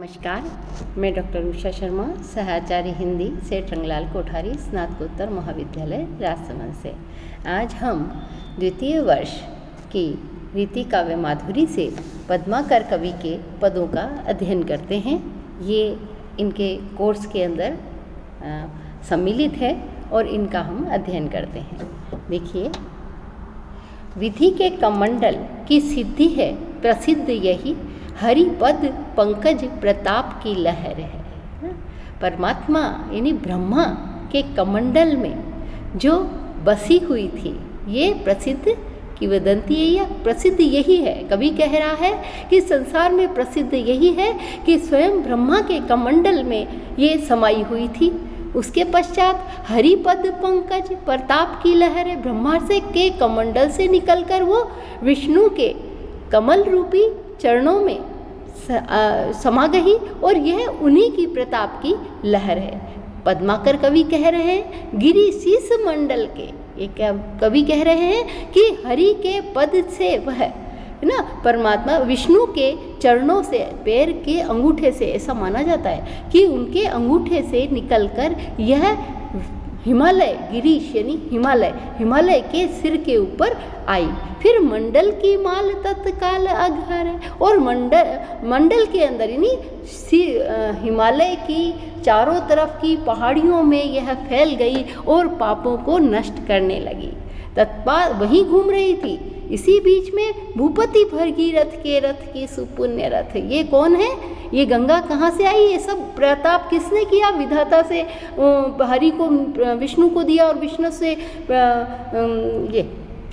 नमस्कार, मैं डॉक्टर उषा शर्मा, सहाचार्य हिंदी सेठ रंगलाल कोठारी, स्नातकोत्तर महाविद्यालय राजसमंद से। आज हम द्वितीय वर्ष की रीति काव्य माधुरी से पद्माकर कवि के पदों का अध्ययन करते हैं। ये इनके कोर्स के अंदर सम्मिलित है और इनका हम अध्ययन करते हैं। देखिए, विधि के कमंडल की सिद्धि है प्रसिद्ध यही, हरिपद पंकज प्रताप की लहर है। परमात्मा यानी ब्रह्मा के कमंडल में जो बसी हुई थी, ये प्रसिद्ध किंवदंती है या प्रसिद्ध यही है। कवि कह रहा है कि संसार में प्रसिद्ध यही है कि स्वयं ब्रह्मा के कमंडल में ये समाई हुई थी। उसके पश्चात हरिपद पंकज प्रताप की लहर है। ब्रह्मा से के कमंडल से निकलकर वो विष्णु के कमल रूपी चरणों में समा गई और यह उन्हीं की प्रताप की लहर है। पद्माकर कवि कह रहे हैं गिरि शीस मंडल के, ये क्या कवि कह रहे हैं कि हरि के पद से वह है ना, परमात्मा विष्णु के चरणों से, पैर के अंगूठे से, ऐसा माना जाता है कि उनके अंगूठे से निकलकर यह हिमालय, गिरीश यानी हिमालय के सिर के ऊपर आई। फिर मंडल की माल तत्काल अघर है और मंडल के अंदर यानी हिमालय की चारों तरफ की पहाड़ियों में यह फैल गई और पापों को नष्ट करने लगी। तत्पाल वहीं घूम रही थी। इसी बीच में भूपति भगीरथ के रथ की सुपुण्य रथ। ये कौन है? ये गंगा कहाँ से आई? ये सब प्रताप किसने किया? विधाता से हरि को, विष्णु को दिया और विष्णु से ये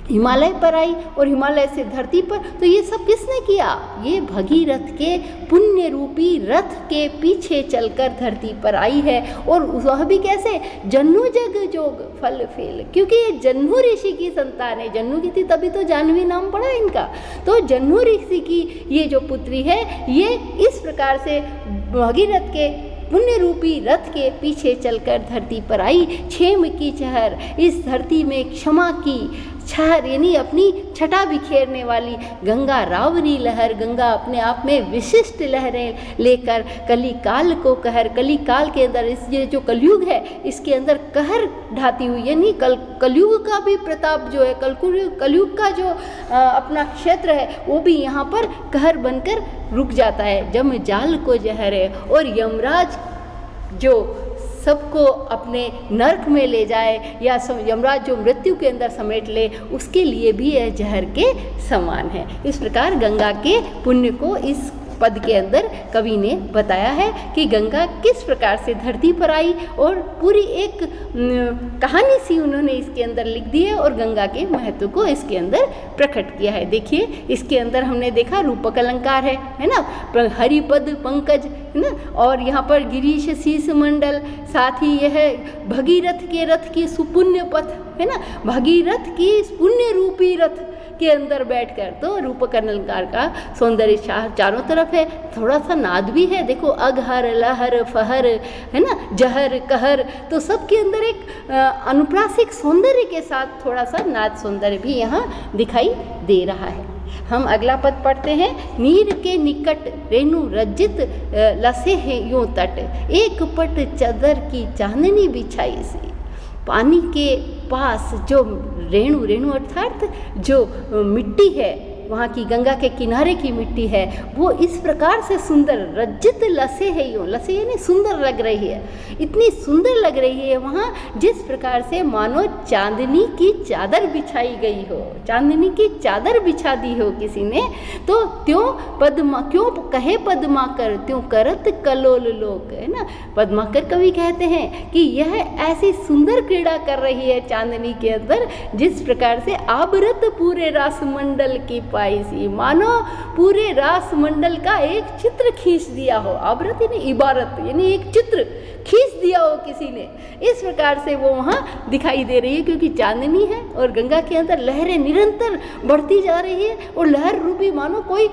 हिमालय पर आई और हिमालय से धरती पर। तो ये सब किसने किया? ये भगीरथ के पुण्य रूपी रथ के पीछे चलकर धरती पर आई है। और वह भी कैसे? जन्नु जग जोग फल फेल, क्योंकि ये जन्नु ऋषि की संतान है। जन्नु की थी तभी तो जाह्नवी नाम पड़ा इनका। तो जन्नु ऋषि की ये जो पुत्री है, ये इस प्रकार से भगीरथ के पुण्य रूपी रथ के पीछे चलकर धरती पर आई। क्षेम की चहर, इस धरती में क्षमा की छहर यानी अपनी छटा बिखेरने वाली गंगा रावरी लहर, गंगा अपने आप में विशिष्ट लहरें लेकर कलिकाल को कहर, कलिकाल के अंदर इस ये जो कलयुग है इसके अंदर कहर ढाती हुई, यानी कलयुग का भी प्रताप जो है, कलयुग का जो अपना क्षेत्र है वो भी यहाँ पर कहर बनकर रुक जाता है। जम जाल को जहर है और यमराज जो सबको अपने नरक में ले जाए या यमराज जो मृत्यु के अंदर समेट ले, उसके लिए भी यह जहर के समान है। इस प्रकार गंगा के पुण्य को इस पद के अंदर कवि ने बताया है कि गंगा किस प्रकार से धरती पर आई और पूरी एक कहानी सी उन्होंने इसके अंदर लिख दी है और गंगा के महत्व को इसके अंदर प्रकट किया है। देखिए, इसके अंदर हमने देखा रूपक अलंकार है ना, हरिपद पंकज है ना, और यहाँ पर गिरीश शीस मंडल, साथ ही यह भगीरथ के रथ की सुपुण्य पथ है ना, भगीरथ की पुण्य रूपी रथ के अंदर बैठकर। तो रूपक अलंकार का सौंदर्य चारों तरफ है। थोड़ा सा नाद भी है, देखो अघहर लहर फहर है ना, जहर कहर, तो सबके अंदर एक अनुप्रासिक सौंदर्य के साथ थोड़ा सा नाद सौंदर्य भी यहाँ दिखाई दे रहा है। हम अगला पद पढ़ते हैं। नीर के निकट रेणु रजित लसे है यूं तट, एक पट चादर की चांदनी बिछाई सी। पानी के पास जो रेणु अर्थात जो मिट्टी है, वहाँ की गंगा के किनारे की मिट्टी है, वो इस प्रकार से सुंदर रजित लसे है, यूँ लसे यानी सुंदर लग रही है, इतनी सुंदर लग रही है वहाँ जिस प्रकार से मानो चांदनी की चादर बिछाई गई हो, चांदनी की चादर बिछा दी हो किसी ने। तो त्यों क्यों कहे पद्माकर त्यों करत कलोल लोक है ना। पद्माकर कवि कहते हैं कि यह ऐसी सुंदर क्रीड़ा कर रही है चांदनी के अंदर जिस प्रकार से आबरत पूरे रासमंडल की पाई सी, मानो पूरे रास मंडल का एक चित्र खींच दिया हो। आबरत यानी इबारत यानी एक चित्र खींच दिया हो किसी ने, इस प्रकार से वो वहाँ दिखाई दे रही है, क्योंकि चांदनी है और गंगा के अंदर लहरें निरंतर बढ़ती जा रही है और लहर रूपी मानो कोई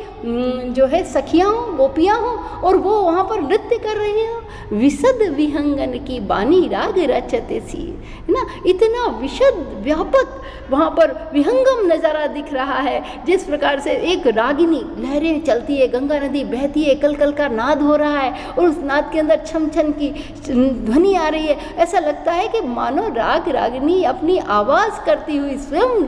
जो है सखियाँ हों, गोपियाँ हों और वो वहाँ पर नृत्य कर रही हो। विशद विहंगन की बानी राग रचते सी, है ना, इतना विशद व्यापक वहाँ पर विहंगम नज़ारा दिख रहा है। जिस प्रकार से एक रागिनी, लहरें चलती है, गंगा नदी बहती है, कल कल का नाद हो रहा है और उस नाद के अंदर छम छम की ध्वनि आ रही है। ऐसा लगता है कि मानो राग रागिनी अपनी आवाज़ करती हुई स्वयं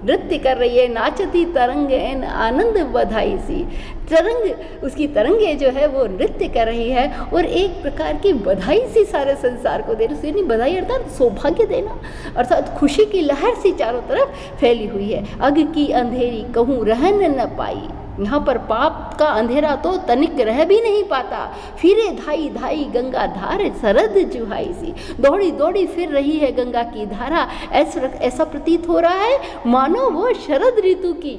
नृत्य कर रही है। नाचती तरंग एन आनंद बधाई सी, तरंग, उसकी तरंगे जो है वो नृत्य कर रही है और एक प्रकार की बधाई सी सारे संसार को दे रही है। बधाई अर्थात सौभाग्य देना, अर्थात खुशी की लहर सी चारों तरफ फैली हुई है। अग की अंधेरी कहूँ रहन न पाई, यहाँ पर पाप का अंधेरा तो तनिक रह भी नहीं पाता। फिरे धाई धाई गंगा धार सरद जुहाई सी, दौड़ी दौड़ी फिर रही है गंगा की धारा। ऐसा प्रतीत हो रहा है मानो वो शरद ऋतु की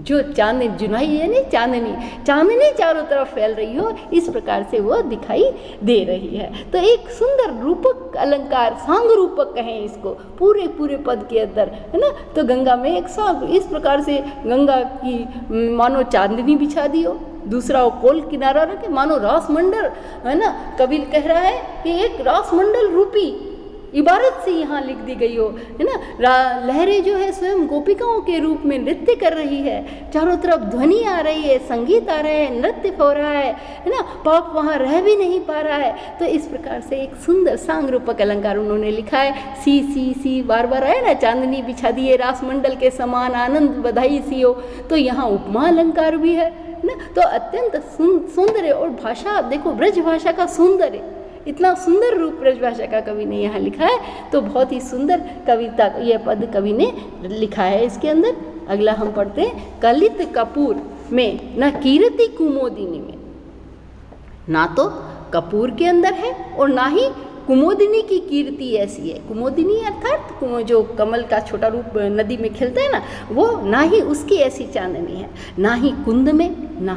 जो चांदनी जुनाई है नहीं, चांदनी चारों तरफ फैल रही हो, इस प्रकार से वो दिखाई दे रही है। तो एक सुंदर रूपक अलंकार, सांग रूपक कहें इसको, पूरे पूरे पद के अंदर, है ना। तो गंगा में एक सांग, इस प्रकार से गंगा की मानो चांदनी बिछा दी हो, दूसरा वो कोल किनारा रखे मानो रासमंडल, है ना। कवि कह रहा है कि एक रासमंडल रूपी इबारत से यहाँ लिख दी गई हो, है ना। लहरें जो है स्वयं गोपिकाओं के रूप में नृत्य कर रही है, चारों तरफ ध्वनि आ रही है, संगीत आ रहा है, नृत्य हो रहा है ना। पाप वहाँ रह भी नहीं पा रहा है। तो इस प्रकार से एक सुंदर सांग रूपक अलंकार उन्होंने लिखा है। सी बार बार आए ना, चांदनी बिछा दिए रासमंडल के समान आनंद बधाई सी हो, तो यहाँ उपमा अलंकार भी है ना। तो अत्यंत सुंदर है। और भाषा देखो, ब्रज भाषा का सुंदर है, इतना सुंदर रूप ब्रजभाषा का कवि ने यहाँ लिखा है। तो बहुत ही सुंदर कविता, यह पद कवि ने लिखा है इसके अंदर। अगला हम पढ़ते हैं, कलित कपूर में न कीर्ति कुमोदिनी में, ना तो कपूर के अंदर है और ना ही कुमोदिनी की कीर्ति ऐसी है। कुमोदिनी अर्थात जो कमल का छोटा रूप नदी में खिलता है ना, वो ना ही उसकी ऐसी चांदनी है, ना ही कुंद में, ना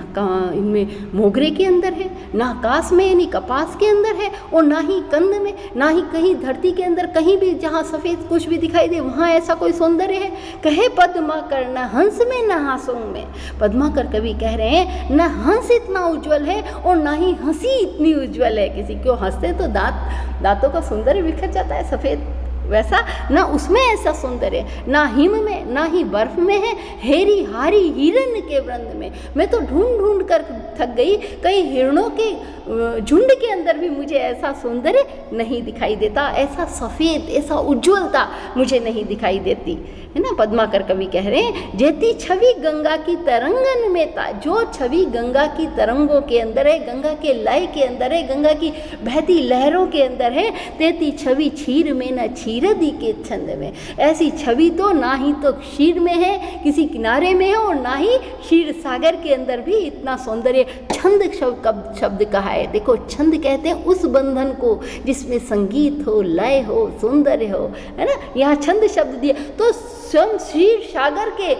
इनमें मोगरे के अंदर है, ना कास में यानी कपास के अंदर है, और ना ही कंद में, ना ही कहीं धरती के अंदर कहीं भी जहाँ सफ़ेद कुछ भी दिखाई दे वहाँ ऐसा कोई सौंदर्य है। कहे पद्माकर न हंस में न हासों में, पद्माकर कवि कह रहे हैं न हंस इतना उज्जवल है और ना ही हंसी इतनी उज्जवल है। किसी को हंसते तो दांतों का सौंदर्य बिखर जाता है सफ़ेद, वैसा ना उसमें ऐसा सौंदर्य, ना हिम में ना ही बर्फ में है। हेरी हारी हिरण के वृंद में, मैं तो ढूंढ कर थक गई, कई हिरणों के झुंड के अंदर भी मुझे ऐसा सौंदर्य नहीं दिखाई देता, ऐसा सफ़ेद, ऐसा उज्ज्वलता मुझे नहीं दिखाई देती, है ना। पद्माकर कवि कह रहे हैं, जेती छवि गंगा की तरंगन में था, जो छवि गंगा की तरंगों के अंदर है, गंगा के लय के अंदर है, गंगा की बहती लहरों के अंदर है, तेती छवि क्षीर में न क्षीरदी के छंद में, ऐसी छवि तो ना ही तो क्षीर में है, किसी किनारे में है, और ना ही क्षीर सागर के अंदर भी इतना सौंदर्य। छंद शब्द कहा है, देखो छंद कहते हैं उस बंधन को जिसमें संगीत हो, लय हो, सौंदर्य हो, है ना। यहाँ छंद शब्द दिया तो स्वयं क्षीर सागर के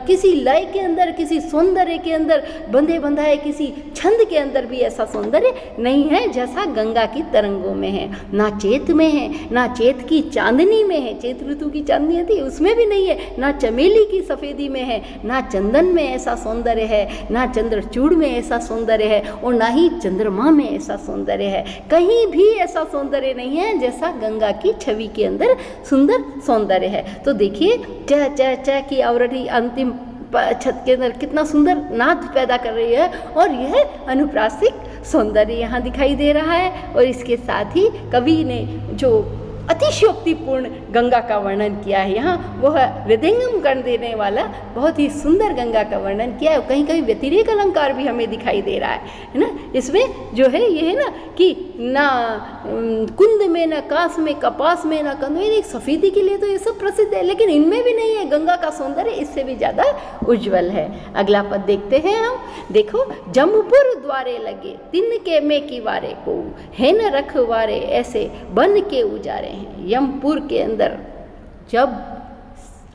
किसी लय के अंदर, किसी सौंदर्य के अंदर बंधे बंधाए किसी छंद के अंदर भी ऐसा सौंदर्य नहीं है जैसा गंगा की तरंगों में है। ना चेत में है, ना चेत की चांदनी में है, चेत ऋतु की चांदनी थी उसमें भी नहीं है, ना चमेली की सफ़ेदी में है, ना चंदन में ऐसा सौंदर्य है, ना चंद्रचूड़ में ऐसा सौंदर्य है, और ना ही चंद्रमा में ऐसा सौंदर्य है। कहीं भी ऐसा सौंदर्य नहीं है जैसा गंगा की छवि के अंदर सुंदर सौंदर्य है। तो देखिए च च च की आवृत्ति अंतिम छत के अंदर कितना सुंदर नाद पैदा कर रही है, और यह अनुप्रासिक सौंदर्य यहाँ दिखाई दे रहा है। और इसके साथ ही कवि ने जो अतिशयोक्तिपूर्ण गंगा का वर्णन किया है, यहाँ वह हृदयंगम कर देने वाला बहुत ही सुंदर गंगा का वर्णन किया है। कहीं कहीं व्यतिरेक अलंकार भी हमें दिखाई दे रहा है ना। इसमें जो है ये है ना कि ना कुंद में, ना कास में, कपास में, ना कंद में, सफ़ेदी के लिए तो ये सब प्रसिद्ध है, लेकिन इनमें भी नहीं है। गंगा का सौंदर्य इससे भी ज़्यादा उज्जवल है। अगला पद देखते हैं हम, देखो जमपुर द्वारे लगे तिन के में की वारे को है न रखवारे ऐसे बन के उजारे हैं। यमपुर के अंदर जब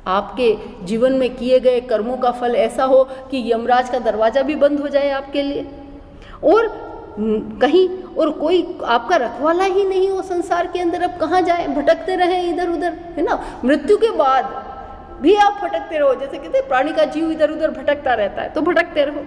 आपके जीवन में किए गए कर्मों का फल ऐसा हो कि यमराज का दरवाज़ा भी बंद हो जाए आपके लिए, और कहीं और कोई आपका रखवाला ही नहीं हो संसार के अंदर, अब कहाँ जाए, भटकते रहें इधर उधर, है ना। मृत्यु के बाद भी आप भटकते रहो, जैसे कहते हैं प्राणी का जीव इधर उधर भटकता रहता है, तो भटकते रहो।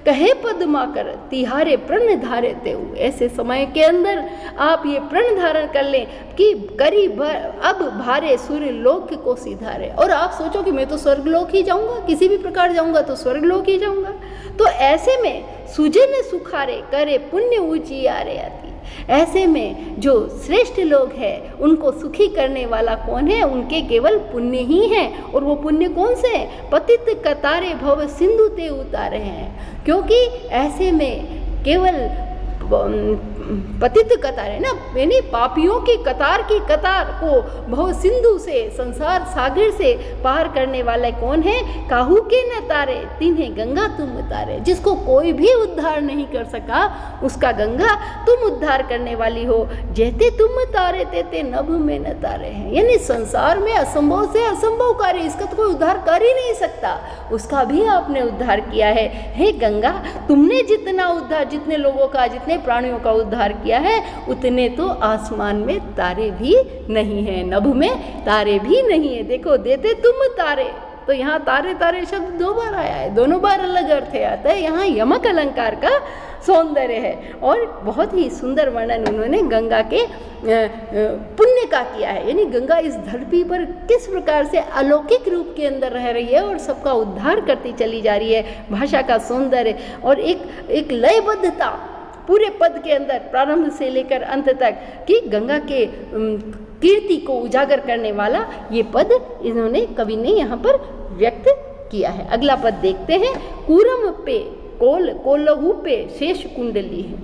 कहे पद्माकर तिहारे प्रण धारे ते, ऐसे समय के अंदर आप ये प्रण धारण कर लें कि करीब अब भारे सूर्य लोक को सिधारे। और आप सोचो कि मैं तो स्वर्गलोक ही जाऊंगा, किसी भी प्रकार जाऊंगा तो स्वर्गलोक ही जाऊंगा। तो ऐसे में सुजे ने सुखारे करे पुण्य ऊंची आरे आती। ऐसे में जो श्रेष्ठ लोग हैं उनको सुखी करने वाला कौन है, उनके केवल पुण्य ही हैं। और वो पुण्य कौन से हैं, पतित कतारे भव सिंधु ते उतारे हैं। क्योंकि ऐसे में केवल पतित कतार है ना, यानी पापियों की कतार को भव सिंधु से, संसार सागर से पार करने वाले कौन है, काहू के न तारे तिन्हें गंगा तुम उतारे। जिसको कोई भी उद्धार नहीं कर सका उसका गंगा तुम उद्धार करने वाली हो। जैते तुम तारे तेते नभ में न तारे हैं, यानी संसार में असंभव से असंभव कार्य, इसका तो कोई उद्धार कर ही नहीं सकता, उसका भी आपने उद्धार किया है। हे गंगा, तुमने जितना उद्धार, जितने लोगों का, जितने प्राणियों का उद्धार किया है, उतने तो आसमान में तारे भी नहीं है, नभ में तारे भी नहीं है। देखो, देते तुम तारे, तो यहाँ तारे तारे शब्द 2 बार आया है, दोनों बार अलग अर्थ आता है। यहाँ यमक अलंकार का सौंदर्य है और बहुत ही सुंदर वर्णन उन्होंने गंगा के पुण्य का किया है। यानी गंगा इस धरती पर किस प्रकार से अलौकिक रूप के अंदर रह रही है और सबका उद्धार करती चली जा रही है। भाषा का सौंदर्य और एक लयबद्धता पूरे पद के अंदर, प्रारंभ से लेकर अंत तक, कि गंगा के कीर्ति को उजागर करने वाला ये पद इन्होंने, कवि ने यहाँ पर व्यक्त किया है। अगला पद देखते हैं। कूरम पे कोलहू पे शेष कुंडली है।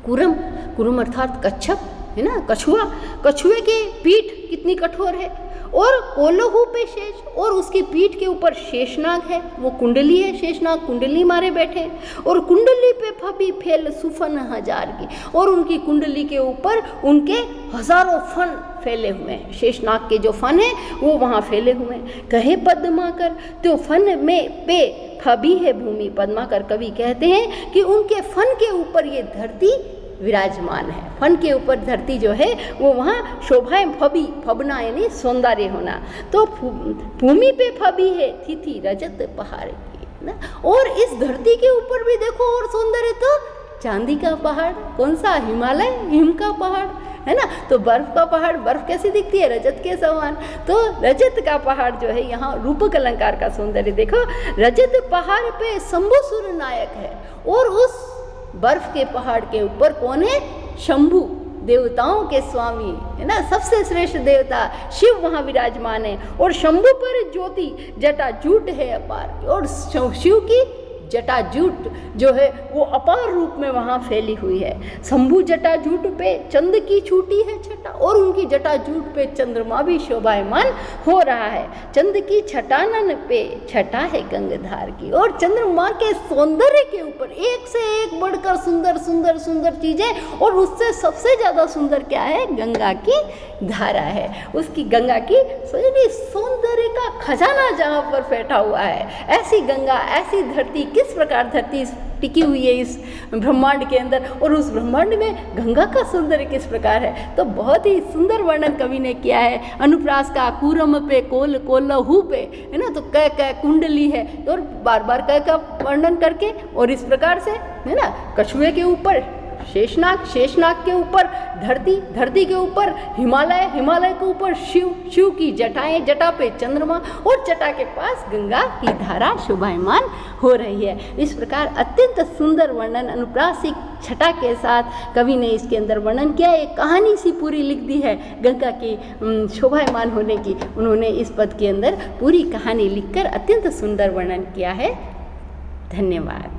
कूरम अर्थात कच्छप है ना, कछुआ। कछुए की पीठ कितनी कठोर है, और कोलहू पे शेष, और उसकी पीठ के ऊपर शेषनाग है, वो कुंडली है, शेषनाग कुंडली मारे बैठे हैं। और कुंडली पे फबी फैल सुफन हजार की, और उनकी कुंडली के ऊपर उनके हजारों फन फैले हुए हैं। शेषनाग के जो फन है वो वहाँ फैले हुए हैं। कहे पद्माकर, तो फन में पे फबी है भूमि। पद्माकर कवि कहते हैं कि उनके फन के ऊपर ये धरती विराजमान है। फन के ऊपर धरती जो है वो वहाँ शोभाएं, फबना यानी सौंदर्य होना। तो भूमि पे फबी है थी रजत पहाड़ की ना। और इस धरती के ऊपर भी देखो और सौंदर्य, तो चांदी का पहाड़, कौन सा, हिमालय, हिम का पहाड़ है ना। तो बर्फ का पहाड़, बर्फ कैसी दिखती है, रजत के समान। तो रजत का पहाड़ जो है, यहाँ रूपक अलंकार का सौंदर्य देखो। रजत पहाड़ पे शंभुसुर नायक है, और उस बर्फ के पहाड़ के ऊपर कौन है, शंभु, देवताओं के स्वामी है ना, सबसे श्रेष्ठ देवता शिव वहाँ विराजमान है। और शंभु पर ज्योति जटाजूट है अपार, और शिव की जटाजूट जो है वो अपार रूप में वहाँ फैली हुई है। शंभु जटाजूट पे चंद की छूटी है छटा, और उनकी जटाजूट पे चंद्रमा भी शोभायमान हो रहा है। चंद की छटानन पे छटा है गंगाधार की, और चंद्रमा के सौंदर्य के ऊपर एक से एक बढ़कर सुंदर सुंदर सुंदर चीजें, और उससे सबसे ज्यादा सुंदर क्या है, गंगा की धारा है। उसकी गंगा की सौंदर्य का खजाना जहाँ पर बैठा हुआ है। ऐसी गंगा, ऐसी धरती, किस प्रकार धरती टिकी हुई है इस ब्रह्मांड के अंदर, और उस ब्रह्मांड में गंगा का सौंदर्य किस प्रकार है। तो बहुत ही सुंदर वर्णन कवि ने किया है अनुप्रास का। कूरम पे कोलहू पे है ना, तो क कुंडली है, और बार बार क का वर्णन करके, और इस प्रकार से है ना, कछुए के ऊपर शेषनाग, शेषनाग के ऊपर धरती, धरती के ऊपर हिमालय, हिमालय के ऊपर शिव, शिव की जटाएं, जटा पे चंद्रमा, और जटा के पास गंगा की धारा शोभायमान हो रही है। इस प्रकार अत्यंत सुंदर वर्णन अनुप्रासिक छटा के साथ कवि ने इसके अंदर वर्णन किया। एक कहानी सी पूरी लिख दी है गंगा की शोभायमान होने की। उन्होंने इस पद के अंदर पूरी कहानी लिखकर अत्यंत सुंदर वर्णन किया है। धन्यवाद।